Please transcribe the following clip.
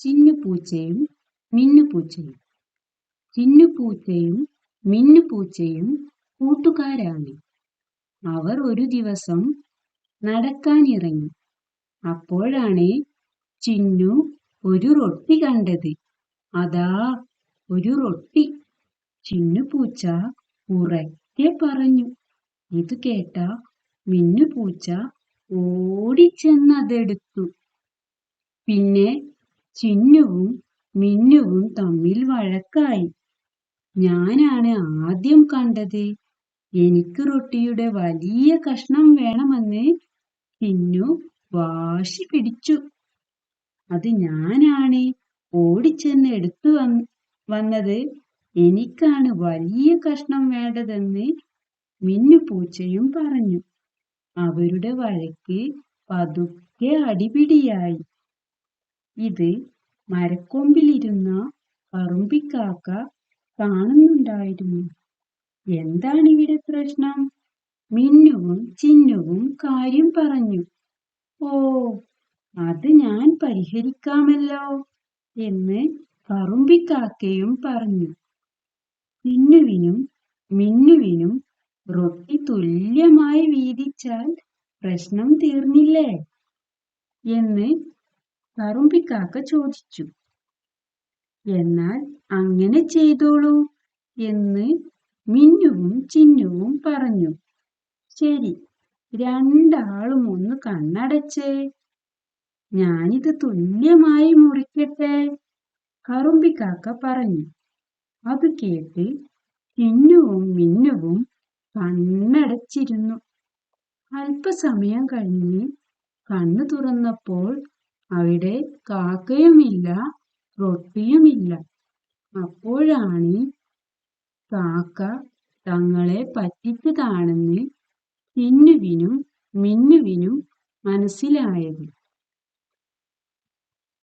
ചിന്നുപൂച്ചയും മിന്നുപൂച്ചയും. ചിന്നുപൂച്ചയും മിന്നുപൂച്ചയും കൂട്ടുകാരാണ്. അവർ ഒരു ദിവസം നടക്കാനിറങ്ങി. അപ്പോഴാണ് ചിന്നു ഒരു റൊട്ടി കണ്ടത്. അതാ ഒരു റൊട്ടി! ചിന്നുപൂച്ച ഉറക്കെ പറഞ്ഞു. ഇത് കേട്ട മിന്നുപൂച്ച ഓടിച്ചെന്നതെടുത്തു. പിന്നെ ചിന്നുവും മിന്നുവും തമ്മിൽ വഴക്കായി. ഞാനാണ് ആദ്യം കണ്ടത്, എനിക്ക് റൊട്ടിയുടെ വലിയ കഷ്ണം വേണമെന്ന് ചിന്നു വാശി പിടിച്ചു. അത് ഞാനാണ് ഓടിച്ചെന്ന് എടുത്തു വന്നത്, എനിക്കാണ് വലിയ കഷ്ണം വേണ്ടതെന്ന് മിന്നുപൂച്ചയും പറഞ്ഞു. അവരുടെ വഴക്ക് പതുക്കെ അടിപിടിയായി. ഇത് മരക്കൊമ്പിലിരുന്ന കറുമ്പിക്കാക്ക കാണുന്നുണ്ടായിരുന്നു. എന്താണിവിടെ പ്രശ്നം? മിന്നുവും ചിന്നുവും കാര്യം പറഞ്ഞു. ഓ, അത് ഞാൻ പരിഹരിക്കാമല്ലോ എന്ന് കറുമ്പിക്കാക്കയും പറഞ്ഞു. ചിന്നുവിനും മിന്നുവിനും റൊട്ടി തുല്യമായി വീതിച്ചാൽ പ്രശ്നം തീർന്നില്ലേ എന്ന് കറുമ്പിക്കാക്ക ചോദിച്ചു. എന്നാൽ അങ്ങനെ ചെയ്തോളൂ എന്ന് മിന്നുവും ചിന്നുവും പറഞ്ഞു. ശരി, രണ്ടാളും ഒന്ന് കണ്ണടച്ചേ, ഞാനിത് തുല്യമായി മുറിക്കട്ടെ, കറുമ്പിക്കാക്ക പറഞ്ഞു. അത് കേട്ട് ചിന്നുവും മിന്നുവും കണ്ണടച്ചിരുന്നു. അല്പസമയം കഴിഞ്ഞ് കണ്ണു തുറന്നപ്പോൾ അവിടെ കാക്കയുമില്ല, റൊട്ടിയുമില്ല. അപ്പോഴാണ് കാക്ക തങ്ങളെ പറ്റിച്ചതാണെന്ന് ചിന്നുവിനും മിന്നുവിനും മനസ്സിലായത്.